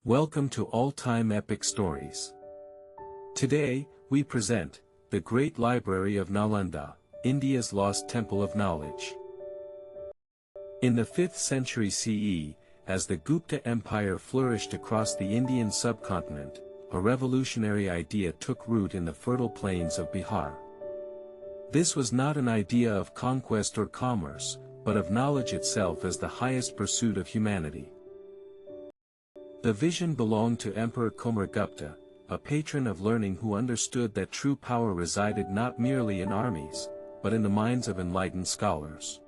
Welcome to All-Time Epic Stories. Today, we present, the Great Library of Nalanda, India's Lost Temple of Knowledge. In the 5th century CE, as the Gupta Empire flourished across the Indian subcontinent, a revolutionary idea took root in the fertile plains of Bihar. This was not an idea of conquest or commerce, but of knowledge itself as the highest pursuit of humanity. The vision belonged to Emperor Kumaragupta, a patron of learning who understood that true power resided not merely in armies, but in the minds of enlightened scholars.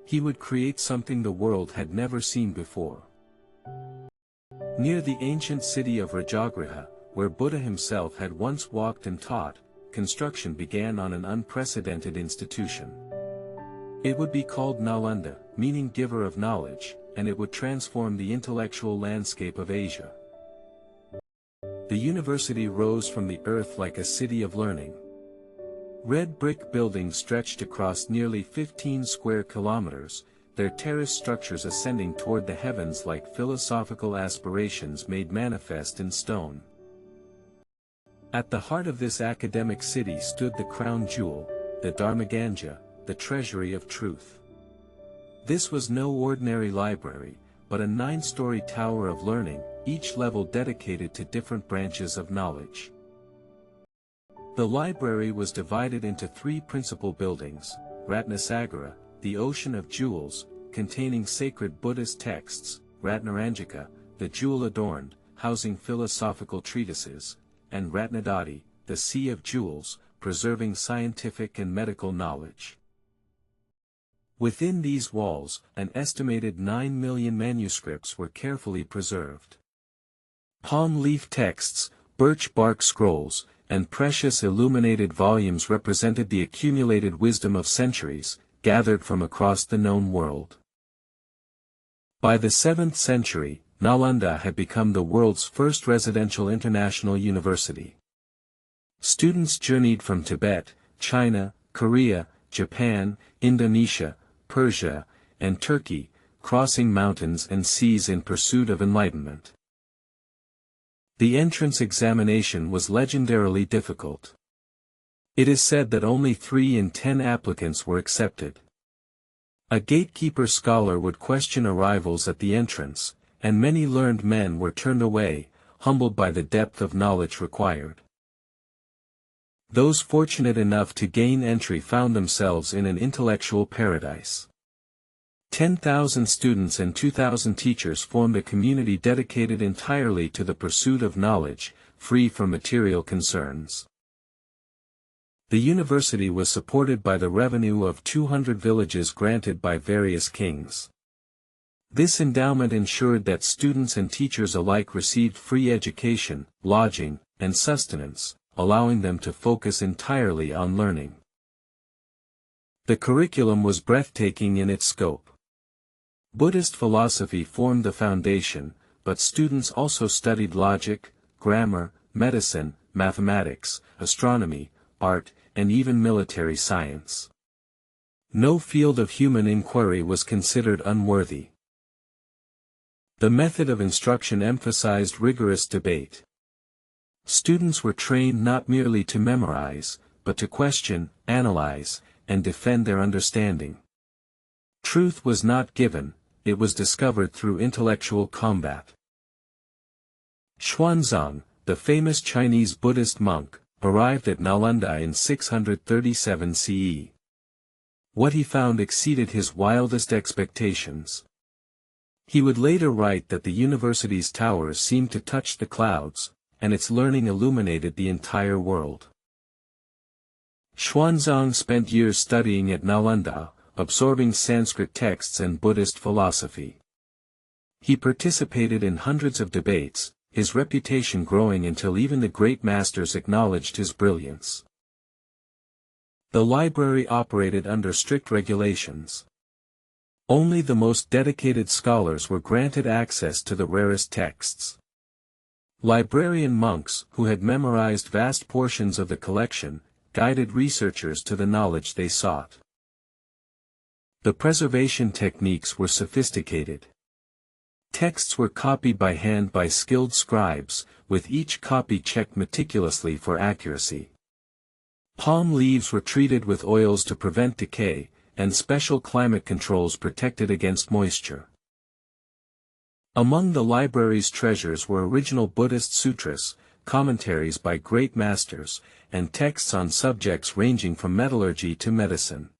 He would create something the world had never seen before. Near the ancient city of Rajagriha, where Buddha himself had once walked and taught, construction began on an unprecedented institution. It would be called Nalanda, meaning giver of knowledge, and it would transform the intellectual landscape of Asia. The university rose from the earth like a city of learning. Red brick buildings stretched across nearly 15 square kilometers, their terraced structures ascending toward the heavens like philosophical aspirations made manifest in stone. At the heart of this academic city stood the crown jewel, the Dharmaganja, the treasury of truth. This was no ordinary library, but a 9-story tower of learning, each level dedicated to different branches of knowledge. The library was divided into 3 principal buildings: Ratnasagara, the ocean of jewels, containing sacred Buddhist texts; Ratnaranjaka, the jewel-adorned, housing philosophical treatises; and Ratnodadhi, the sea of jewels, preserving scientific and medical knowledge. Within these walls, an estimated 9 million manuscripts were carefully preserved. Palm leaf texts, birch bark scrolls, and precious illuminated volumes represented the accumulated wisdom of centuries, gathered from across the known world. By the 7th century, Nalanda had become the world's first residential international university. Students journeyed from Tibet, China, Korea, Japan, Indonesia, Persia, and Turkey, crossing mountains and seas in pursuit of enlightenment. The entrance examination was legendarily difficult. It is said that only 3 in 10 applicants were accepted. A gatekeeper scholar would question arrivals at the entrance, and many learned men were turned away, humbled by the depth of knowledge required. Those fortunate enough to gain entry found themselves in an intellectual paradise. 10,000 students and 2,000 teachers formed a community dedicated entirely to the pursuit of knowledge, free from material concerns. The university was supported by the revenue of 200 villages granted by various kings. This endowment ensured that students and teachers alike received free education, lodging, and sustenance, allowing them to focus entirely on learning. The curriculum was breathtaking in its scope. Buddhist philosophy formed the foundation, but students also studied logic, grammar, medicine, mathematics, astronomy, art, and even military science. No field of human inquiry was considered unworthy. The method of instruction emphasized rigorous debate. Students were trained not merely to memorize, but to question, analyze, and defend their understanding. Truth was not given, it was discovered through intellectual combat. Xuanzang, the famous Chinese Buddhist monk, arrived at Nalanda in 637 CE. What he found exceeded his wildest expectations. He would later write that the university's towers seemed to touch the clouds, and its learning illuminated the entire world. Xuanzang spent years studying at Nalanda, absorbing Sanskrit texts and Buddhist philosophy. He participated in hundreds of debates, his reputation growing until even the great masters acknowledged his brilliance. The library operated under strict regulations. Only the most dedicated scholars were granted access to the rarest texts. Librarian monks, who had memorized vast portions of the collection, guided researchers to the knowledge they sought. The preservation techniques were sophisticated. Texts were copied by hand by skilled scribes, with each copy checked meticulously for accuracy. Palm leaves were treated with oils to prevent decay, and special climate controls protected against moisture. Among the library's treasures were original Buddhist sutras, commentaries by great masters, and texts on subjects ranging from metallurgy to medicine.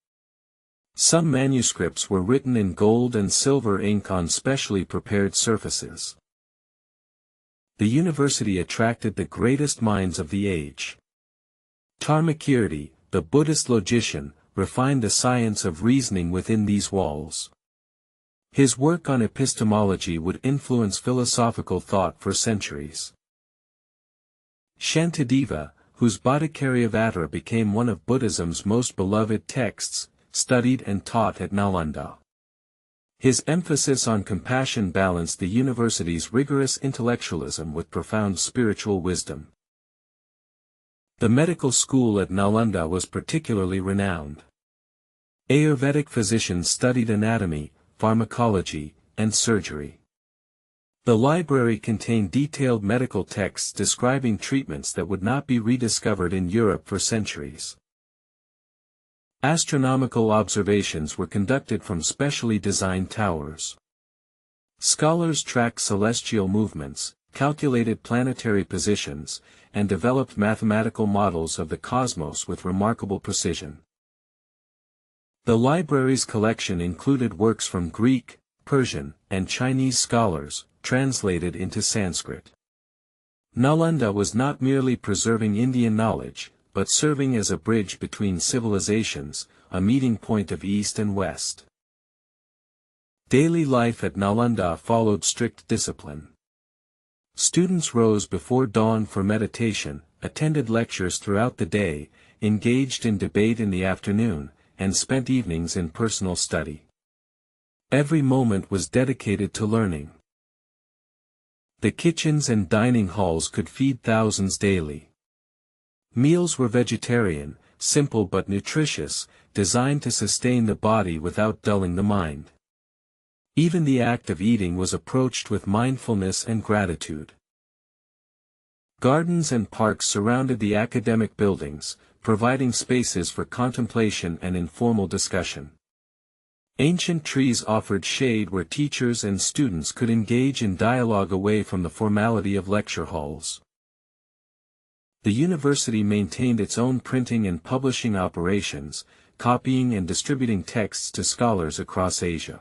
Some manuscripts were written in gold and silver ink on specially prepared surfaces. The university attracted the greatest minds of the age. Dharmakirti, the Buddhist logician, refined the science of reasoning within these walls. His work on epistemology would influence philosophical thought for centuries. Shantideva, whose Bhattacharya became one of Buddhism's most beloved texts, studied and taught at Nalanda. His emphasis on compassion balanced the university's rigorous intellectualism with profound spiritual wisdom. The medical school at Nalanda was particularly renowned. Ayurvedic physicians studied anatomy, pharmacology, and surgery. The library contained detailed medical texts describing treatments that would not be rediscovered in Europe for centuries. Astronomical observations were conducted from specially designed towers. Scholars tracked celestial movements, calculated planetary positions, and developed mathematical models of the cosmos with remarkable precision. The library's collection included works from Greek, Persian, and Chinese scholars, translated into Sanskrit. Nalanda was not merely preserving Indian knowledge, but serving as a bridge between civilizations, a meeting point of East and West. Daily life at Nalanda followed strict discipline. Students rose before dawn for meditation, attended lectures throughout the day, engaged in debate in the afternoon, and spent evenings in personal study. Every moment was dedicated to learning. The kitchens and dining halls could feed thousands daily. Meals were vegetarian, simple but nutritious, designed to sustain the body without dulling the mind. Even the act of eating was approached with mindfulness and gratitude. Gardens and parks surrounded the academic buildings, providing spaces for contemplation and informal discussion. Ancient trees offered shade where teachers and students could engage in dialogue away from the formality of lecture halls. The university maintained its own printing and publishing operations, copying and distributing texts to scholars across Asia.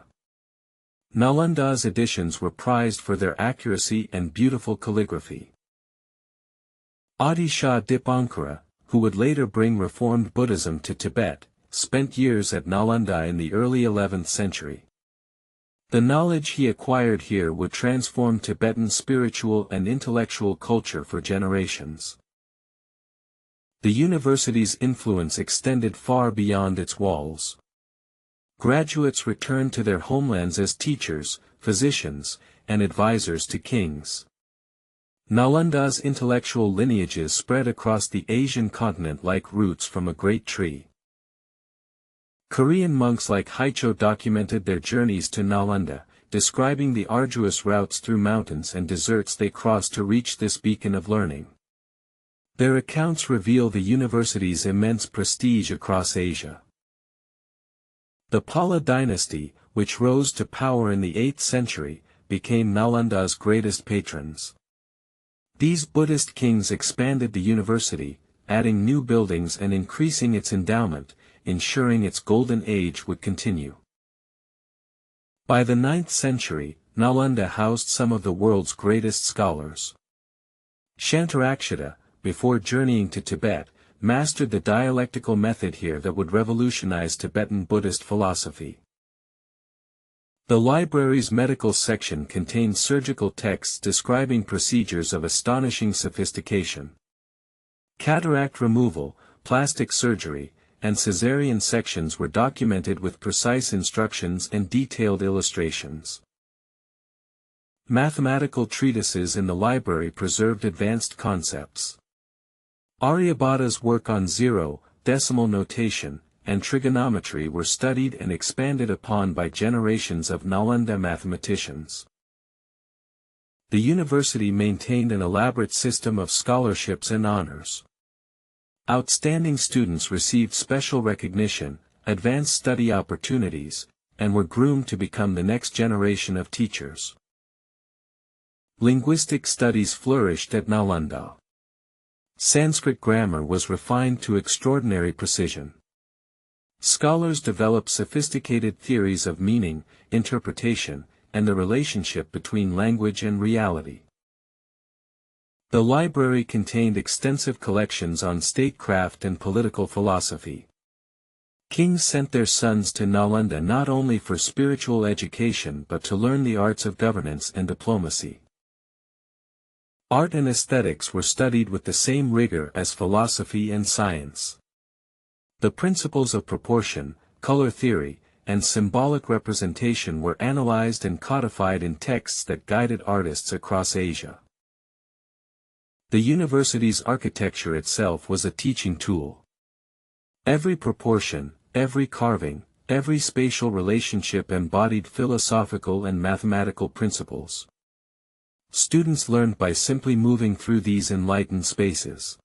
Nalanda's editions were prized for their accuracy and beautiful calligraphy. Atisha Dipankara, who would later bring reformed Buddhism to Tibet, spent years at Nalanda in the early 11th century. The knowledge he acquired here would transform Tibetan spiritual and intellectual culture for generations. The university's influence extended far beyond its walls. Graduates returned to their homelands as teachers, physicians, and advisors to kings. Nalanda's intellectual lineages spread across the Asian continent like roots from a great tree. Korean monks like Haicho documented their journeys to Nalanda, describing the arduous routes through mountains and deserts they crossed to reach this beacon of learning. Their accounts reveal the university's immense prestige across Asia. The Pala dynasty, which rose to power in the 8th century, became Nalanda's greatest patrons. These Buddhist kings expanded the university, adding new buildings and increasing its endowment, ensuring its golden age would continue. By the 9th century, Nalanda housed some of the world's greatest scholars. Shantarakshita, before journeying to Tibet, mastered the dialectical method here that would revolutionize Tibetan Buddhist philosophy. The library's medical section contained surgical texts describing procedures of astonishing sophistication. Cataract removal, plastic surgery, and caesarean sections were documented with precise instructions and detailed illustrations. Mathematical treatises in the library preserved advanced concepts. Aryabhata's work on zero, decimal notation, and trigonometry were studied and expanded upon by generations of Nalanda mathematicians. The university maintained an elaborate system of scholarships and honors. Outstanding students received special recognition, advanced study opportunities, and were groomed to become the next generation of teachers. Linguistic studies flourished at Nalanda. Sanskrit grammar was refined to extraordinary precision. Scholars developed sophisticated theories of meaning, interpretation, and the relationship between language and reality. The library contained extensive collections on statecraft and political philosophy. Kings sent their sons to Nalanda not only for spiritual education but to learn the arts of governance and diplomacy. Art and aesthetics were studied with the same rigor as philosophy and science. The principles of proportion, color theory, and symbolic representation were analyzed and codified in texts that guided artists across Asia. The university's architecture itself was a teaching tool. Every proportion, every carving, every spatial relationship embodied philosophical and mathematical principles. Students learned by simply moving through these enlightened spaces.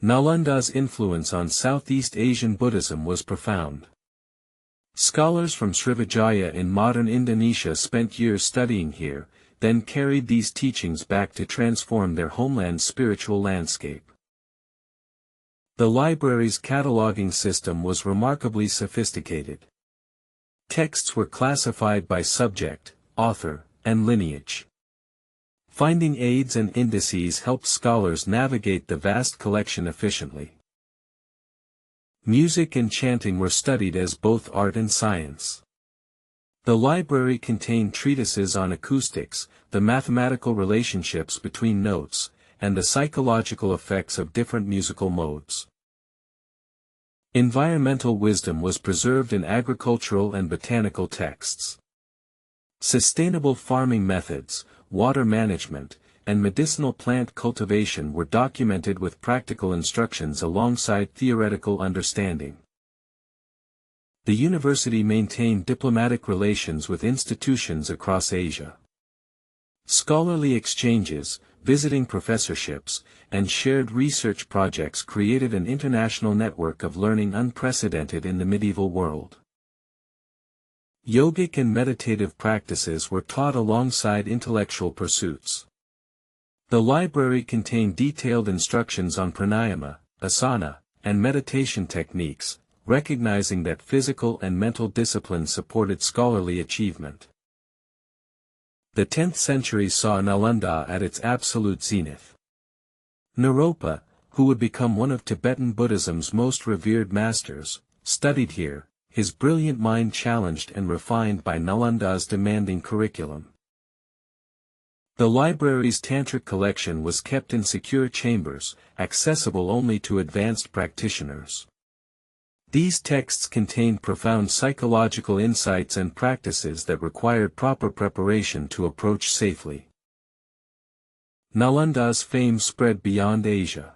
Nalanda's influence on Southeast Asian Buddhism was profound. Scholars from Srivijaya in modern Indonesia spent years studying here, then carried these teachings back to transform their homeland's spiritual landscape. The library's cataloging system was remarkably sophisticated. Texts were classified by subject, author, and lineage. Finding aids and indices helped scholars navigate the vast collection efficiently. Music and chanting were studied as both art and science. The library contained treatises on acoustics, the mathematical relationships between notes, and the psychological effects of different musical modes. Environmental wisdom was preserved in agricultural and botanical texts. Sustainable farming methods, water management, and medicinal plant cultivation were documented with practical instructions alongside theoretical understanding. The university maintained diplomatic relations with institutions across Asia. Scholarly exchanges, visiting professorships, and shared research projects created an international network of learning unprecedented in the medieval world. Yogic and meditative practices were taught alongside intellectual pursuits. The library contained detailed instructions on pranayama, asana, and meditation techniques, recognizing that physical and mental discipline supported scholarly achievement. The 10th century saw Nalanda at its absolute zenith. Naropa, who would become one of Tibetan Buddhism's most revered masters, studied here, his brilliant mind challenged and refined by Nalanda's demanding curriculum. The library's tantric collection was kept in secure chambers, accessible only to advanced practitioners. These texts contained profound psychological insights and practices that required proper preparation to approach safely. Nalanda's fame spread beyond Asia.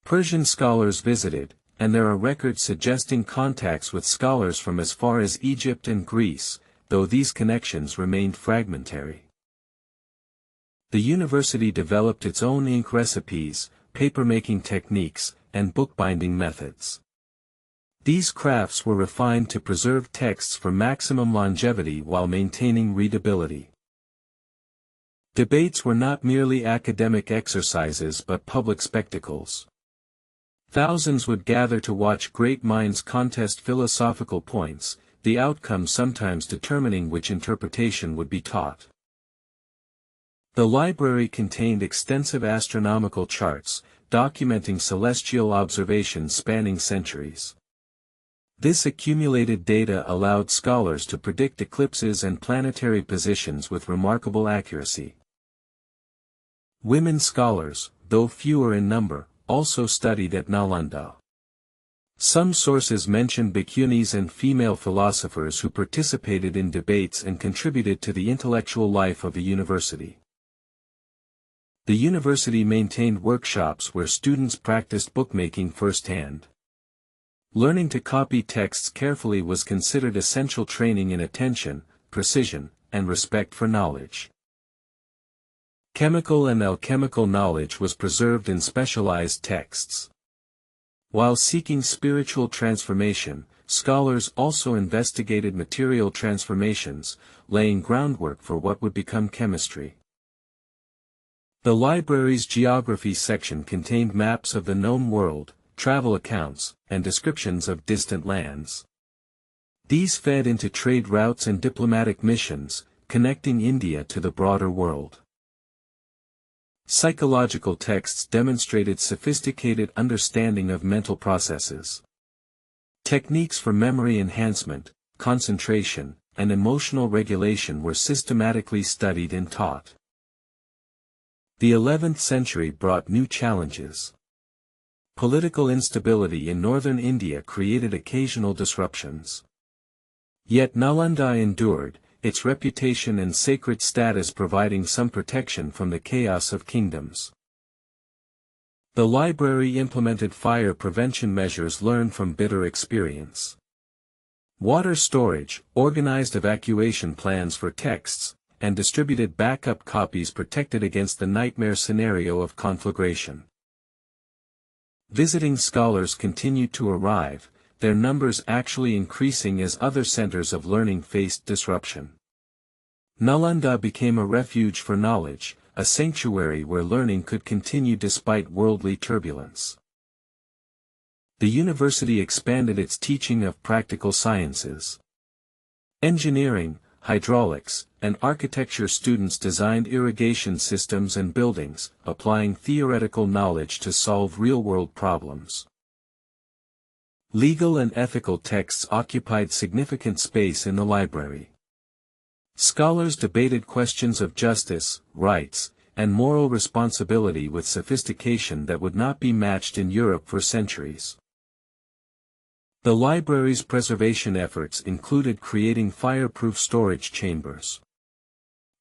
Persian scholars visited, and there are records suggesting contacts with scholars from as far as Egypt and Greece, though these connections remained fragmentary. The university developed its own ink recipes, papermaking techniques, and bookbinding methods. These crafts were refined to preserve texts for maximum longevity while maintaining readability. Debates were not merely academic exercises but public spectacles. Thousands would gather to watch great minds contest philosophical points, the outcome sometimes determining which interpretation would be taught. The library contained extensive astronomical charts, documenting celestial observations spanning centuries. This accumulated data allowed scholars to predict eclipses and planetary positions with remarkable accuracy. Women scholars, though fewer in number, also studied at Nalanda. Some sources mention bhikkhunis and female philosophers who participated in debates and contributed to the intellectual life of the university. The university maintained workshops where students practiced bookmaking firsthand. Learning to copy texts carefully was considered essential training in attention, precision, and respect for knowledge. Chemical and alchemical knowledge was preserved in specialized texts. While seeking spiritual transformation, scholars also investigated material transformations, laying groundwork for what would become chemistry. The library's geography section contained maps of the known world, travel accounts, and descriptions of distant lands. These fed into trade routes and diplomatic missions, connecting India to the broader world. Psychological texts demonstrated sophisticated understanding of mental processes. Techniques for memory enhancement, concentration, and emotional regulation were systematically studied and taught. The 11th century brought new challenges. Political instability in northern India created occasional disruptions. Yet Nalanda endured, its reputation and sacred status providing some protection from the chaos of kingdoms. The library implemented fire prevention measures learned from bitter experience. Water storage, organized evacuation plans for texts, and distributed backup copies protected against the nightmare scenario of conflagration. Visiting scholars continued to arrive, their numbers actually increasing as other centers of learning faced disruption. Nalanda became a refuge for knowledge, a sanctuary where learning could continue despite worldly turbulence. The university expanded its teaching of practical sciences. Engineering, hydraulics, and architecture students designed irrigation systems and buildings, applying theoretical knowledge to solve real-world problems. Legal and ethical texts occupied significant space in the library. Scholars debated questions of justice, rights, and moral responsibility with sophistication that would not be matched in Europe for centuries. The library's preservation efforts included creating fireproof storage chambers.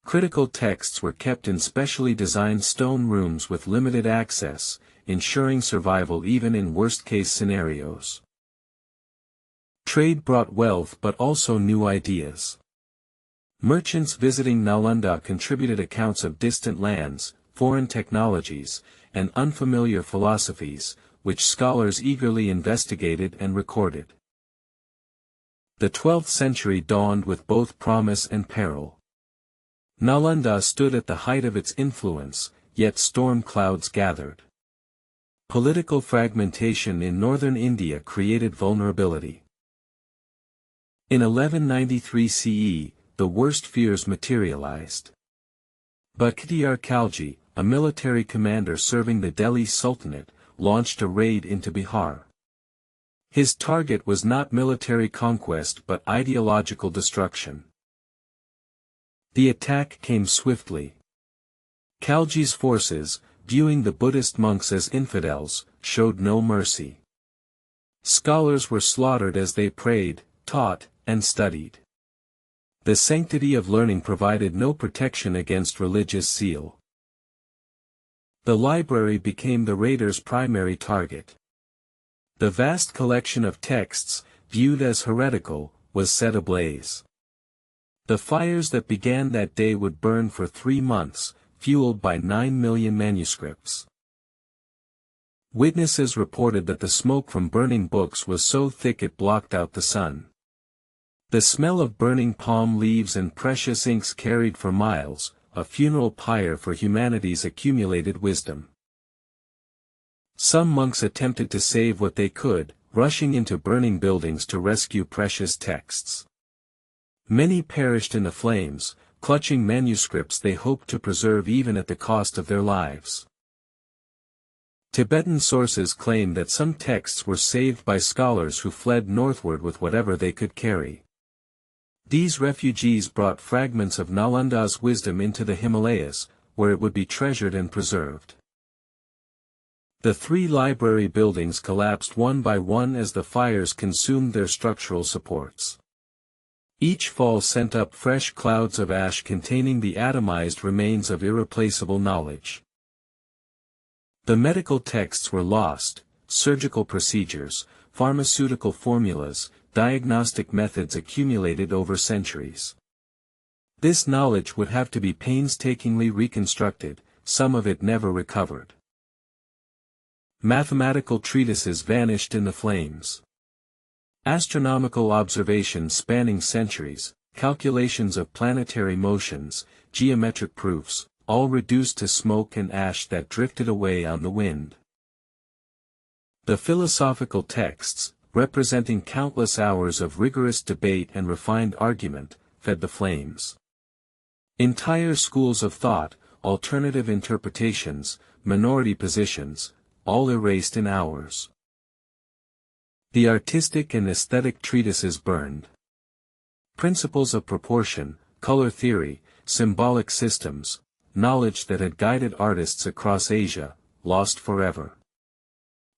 Critical texts were kept in specially designed stone rooms with limited access, ensuring survival even in worst-case scenarios. Trade brought wealth but also new ideas. Merchants visiting Nalanda contributed accounts of distant lands, foreign technologies, and unfamiliar philosophies, which scholars eagerly investigated and recorded. The 12th century dawned with both promise and peril. Nalanda stood at the height of its influence, yet storm clouds gathered. Political fragmentation in northern India created vulnerability. In 1193 CE, the worst fears materialized. Bakhtiyar Khalji, a military commander serving the Delhi Sultanate, launched a raid into Bihar. His target was not military conquest but ideological destruction. The attack came swiftly. Khalji's forces, viewing the Buddhist monks as infidels, showed no mercy. Scholars were slaughtered as they prayed, taught, and studied. The sanctity of learning provided no protection against religious zeal. The library became the raiders' primary target. The vast collection of texts, viewed as heretical, was set ablaze. The fires that began that day would burn for 3 months, fueled by 9 million manuscripts. Witnesses reported that the smoke from burning books was so thick it blocked out the sun. The smell of burning palm leaves and precious inks carried for miles, a funeral pyre for humanity's accumulated wisdom. Some monks attempted to save what they could, rushing into burning buildings to rescue precious texts. Many perished in the flames, clutching manuscripts they hoped to preserve even at the cost of their lives. Tibetan sources claim that some texts were saved by scholars who fled northward with whatever they could carry. These refugees brought fragments of Nalanda's wisdom into the Himalayas, where it would be treasured and preserved. The 3 library buildings collapsed one by one as the fires consumed their structural supports. Each fall sent up fresh clouds of ash containing the atomized remains of irreplaceable knowledge. The medical texts were lost, surgical procedures, pharmaceutical formulas, diagnostic methods accumulated over centuries. This knowledge would have to be painstakingly reconstructed, some of it never recovered. Mathematical treatises vanished in the flames. Astronomical observations spanning centuries, calculations of planetary motions, geometric proofs, all reduced to smoke and ash that drifted away on the wind. The philosophical texts, representing countless hours of rigorous debate and refined argument, fed the flames. Entire schools of thought, alternative interpretations, minority positions, all erased in hours. The artistic and aesthetic treatises burned. Principles of proportion, color theory, symbolic systems, knowledge that had guided artists across Asia, lost forever.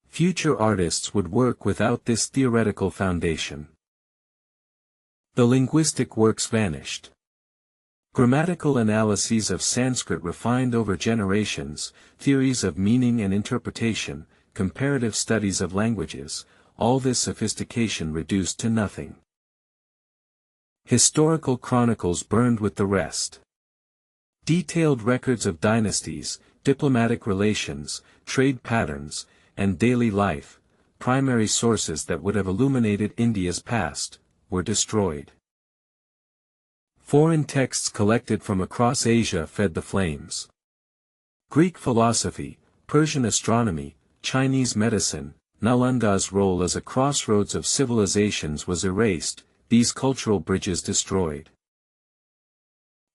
Future artists would work without this theoretical foundation. The linguistic works vanished. Grammatical analyses of Sanskrit refined over generations, theories of meaning and interpretation, comparative studies of languages, all this sophistication reduced to nothing. Historical chronicles burned with the rest. Detailed records of dynasties, diplomatic relations, trade patterns, and daily life, primary sources that would have illuminated India's past, were destroyed. Foreign texts collected from across Asia fed the flames. Greek philosophy, Persian astronomy, Chinese medicine, Nalanda's role as a crossroads of civilizations was erased, these cultural bridges destroyed.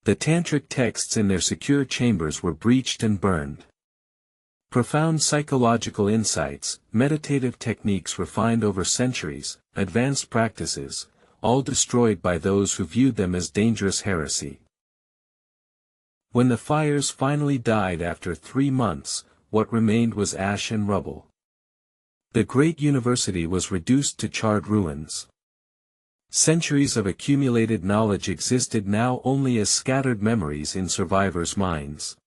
The tantric texts in their secure chambers were breached and burned. Profound psychological insights, meditative techniques refined over centuries, advanced practices, all destroyed by those who viewed them as dangerous heresy. When the fires finally died after 3 months, what remained was ash and rubble. The great university was reduced to charred ruins. Centuries of accumulated knowledge existed now only as scattered memories in survivors' minds.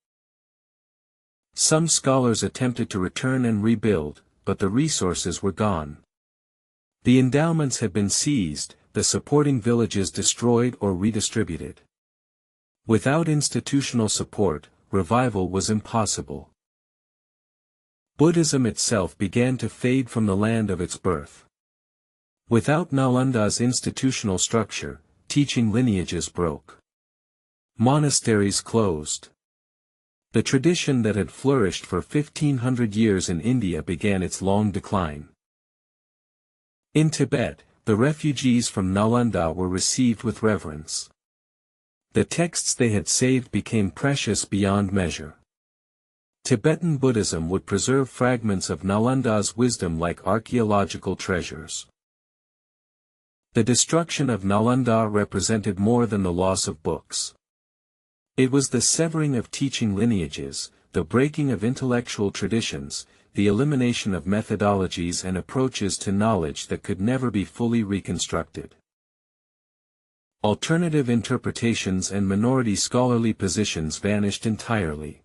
Some scholars attempted to return and rebuild, but the resources were gone. The endowments had been seized, the supporting villages destroyed or redistributed. Without institutional support, revival was impossible. Buddhism itself began to fade from the land of its birth. Without Nalanda's institutional structure, teaching lineages broke. Monasteries closed. The tradition that had flourished for 1500 years in India began its long decline. In Tibet, the refugees from Nalanda were received with reverence. The texts they had saved became precious beyond measure. Tibetan Buddhism would preserve fragments of Nalanda's wisdom like archaeological treasures. The destruction of Nalanda represented more than the loss of books. It was the severing of teaching lineages, the breaking of intellectual traditions, the elimination of methodologies and approaches to knowledge that could never be fully reconstructed. Alternative interpretations and minority scholarly positions vanished entirely.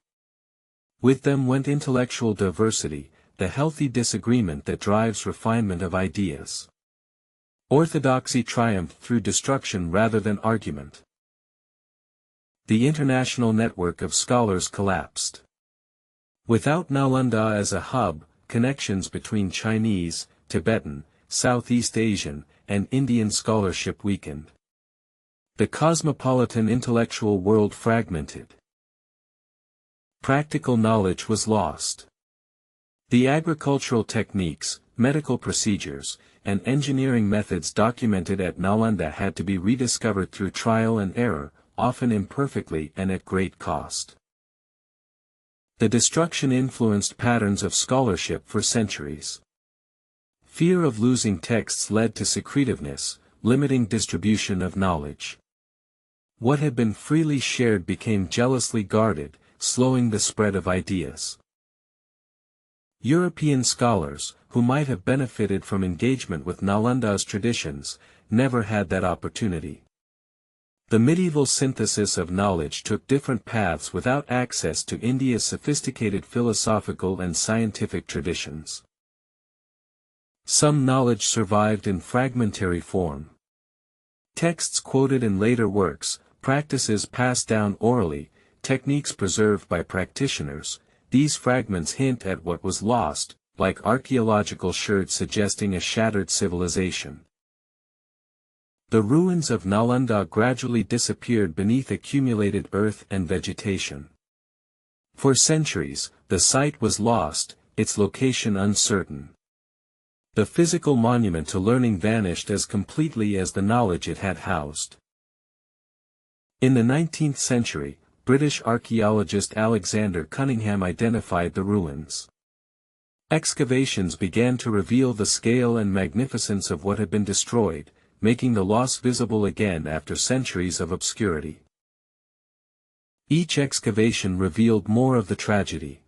With them went intellectual diversity, the healthy disagreement that drives refinement of ideas. Orthodoxy triumphed through destruction rather than argument. The international network of scholars collapsed. Without Nalanda as a hub, connections between Chinese, Tibetan, Southeast Asian, and Indian scholarship weakened. The cosmopolitan intellectual world fragmented. Practical knowledge was lost. The agricultural techniques, medical procedures, and engineering methods documented at Nalanda had to be rediscovered through trial and error, often imperfectly and at great cost. The destruction influenced patterns of scholarship for centuries. Fear of losing texts led to secretiveness, limiting distribution of knowledge. What had been freely shared became jealously guarded, slowing the spread of ideas. European scholars, who might have benefited from engagement with Nalanda's traditions, never had that opportunity. The medieval synthesis of knowledge took different paths without access to India's sophisticated philosophical and scientific traditions. Some knowledge survived in fragmentary form. Texts quoted in later works, practices passed down orally, techniques preserved by practitioners, these fragments hint at what was lost, like archaeological sherds suggesting a shattered civilization. The ruins of Nalanda gradually disappeared beneath accumulated earth and vegetation. For centuries, the site was lost, its location uncertain. The physical monument to learning vanished as completely as the knowledge it had housed. In the 19th century, British archaeologist Alexander Cunningham identified the ruins. Excavations began to reveal the scale and magnificence of what had been destroyed, making the loss visible again after centuries of obscurity. Each excavation revealed more of the tragedy.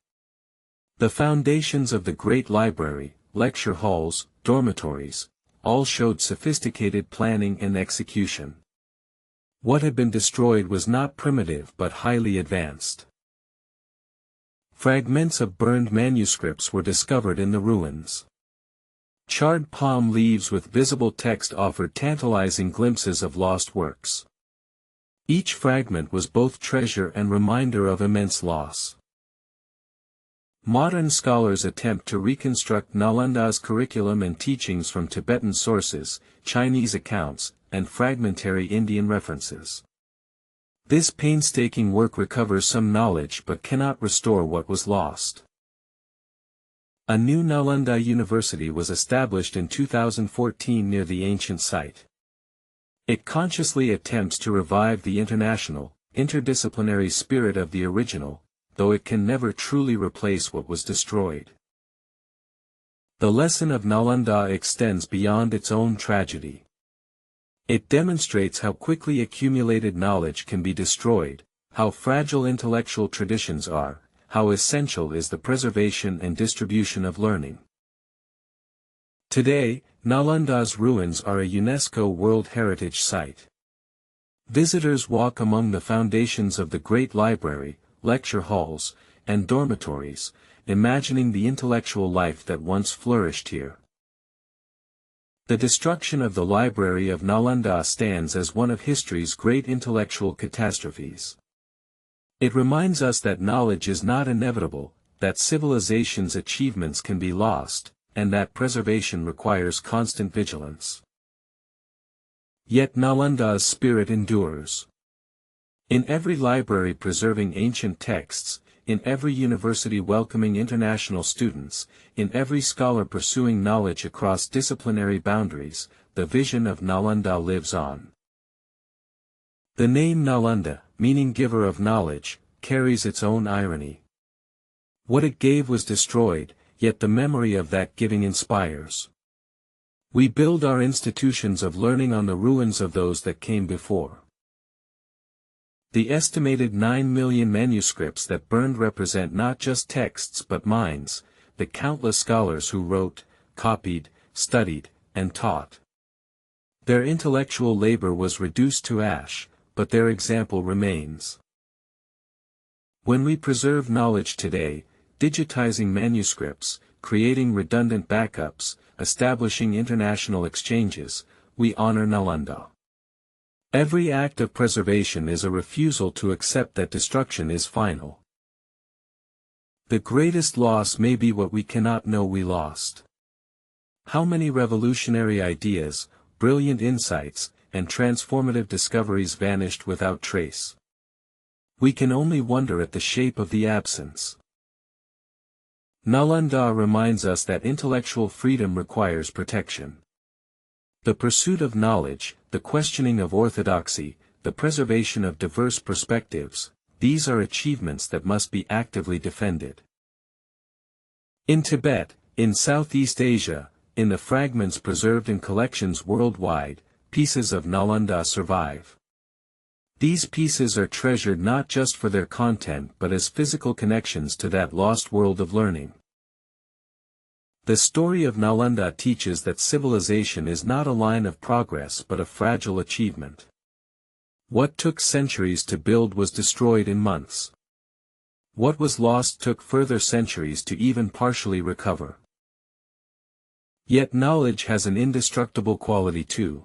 The foundations of the Great Library, lecture halls, dormitories, all showed sophisticated planning and execution. What had been destroyed was not primitive but highly advanced. Fragments of burned manuscripts were discovered in the ruins. Charred palm leaves with visible text offered tantalizing glimpses of lost works. Each fragment was both treasure and reminder of immense loss. Modern scholars attempt to reconstruct Nalanda's curriculum and teachings from Tibetan sources, Chinese accounts, and fragmentary Indian references. This painstaking work recovers some knowledge but cannot restore what was lost. A new Nalanda University was established in 2014 near the ancient site. It consciously attempts to revive the international, interdisciplinary spirit of the original, though it can never truly replace what was destroyed. The lesson of Nalanda extends beyond its own tragedy. It demonstrates how quickly accumulated knowledge can be destroyed, how fragile intellectual traditions are, how essential is the preservation and distribution of learning. Today, Nalanda's ruins are a UNESCO World Heritage Site. Visitors walk among the foundations of the Great Library, lecture halls, and dormitories, imagining the intellectual life that once flourished here. The destruction of the Library of Nalanda stands as one of history's great intellectual catastrophes. It reminds us that knowledge is not inevitable, that civilization's achievements can be lost, and that preservation requires constant vigilance. Yet Nalanda's spirit endures. In every library preserving ancient texts, in every university welcoming international students, in every scholar pursuing knowledge across disciplinary boundaries, the vision of Nalanda lives on. The name Nalanda, meaning giver of knowledge, carries its own irony. What it gave was destroyed, yet the memory of that giving inspires. We build our institutions of learning on the ruins of those that came before. The estimated 9 million manuscripts that burned represent not just texts but minds, the countless scholars who wrote, copied, studied, and taught. Their intellectual labor was reduced to ash, but their example remains. When we preserve knowledge today, digitizing manuscripts, creating redundant backups, establishing international exchanges, we honor Nalanda. Every act of preservation is a refusal to accept that destruction is final. The greatest loss may be what we cannot know we lost. How many revolutionary ideas, brilliant insights, and transformative discoveries vanished without trace? We can only wonder at the shape of the absence. Nalanda reminds us that intellectual freedom requires protection. The pursuit of knowledge, the questioning of orthodoxy, the preservation of diverse perspectives, these are achievements that must be actively defended. In Tibet, in Southeast Asia, in the fragments preserved in collections worldwide, pieces of Nalanda survive. These pieces are treasured not just for their content but as physical connections to that lost world of learning. The story of Nalanda teaches that civilization is not a line of progress but a fragile achievement. What took centuries to build was destroyed in months. What was lost took further centuries to even partially recover. Yet knowledge has an indestructible quality too.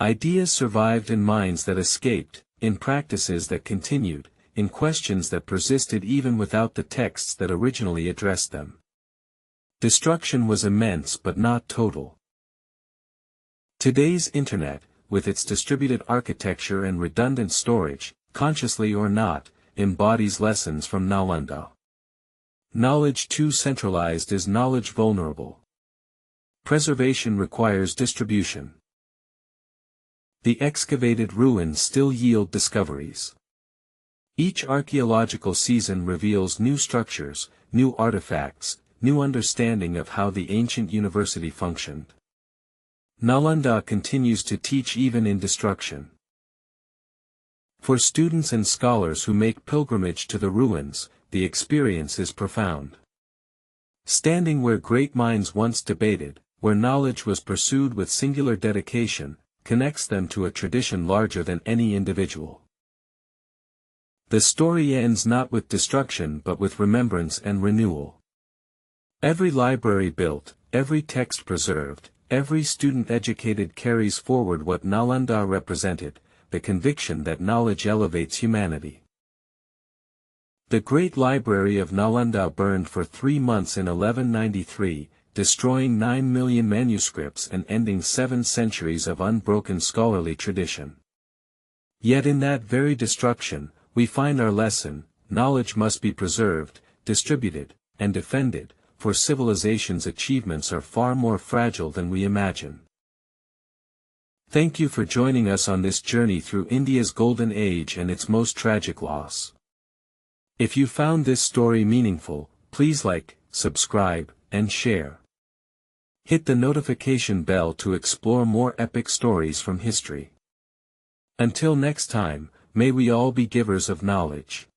Ideas survived in minds that escaped, in practices that continued, in questions that persisted even without the texts that originally addressed them. Destruction was immense but not total. Today's Internet, with its distributed architecture and redundant storage, consciously or not, embodies lessons from Nalanda. Knowledge too centralized is knowledge vulnerable. Preservation requires distribution. The excavated ruins still yield discoveries. Each archaeological season reveals new structures, new artifacts, new understanding of how the ancient university functioned. Nalanda continues to teach even in destruction. For students and scholars who make pilgrimage to the ruins, the experience is profound. Standing where great minds once debated, where knowledge was pursued with singular dedication, connects them to a tradition larger than any individual. The story ends not with destruction but with remembrance and renewal. Every library built, every text preserved, every student educated carries forward what Nalanda represented, the conviction that knowledge elevates humanity. The great library of Nalanda burned for 3 months in 1193, destroying 9 million manuscripts and ending 7 centuries of unbroken scholarly tradition. Yet in that very destruction, we find our lesson: knowledge must be preserved, distributed, and defended, for civilization's achievements are far more fragile than we imagine. Thank you for joining us on this journey through India's golden age and its most tragic loss. If you found this story meaningful, please like, subscribe, and share. Hit the notification bell to explore more epic stories from history. Until next time, may we all be givers of knowledge.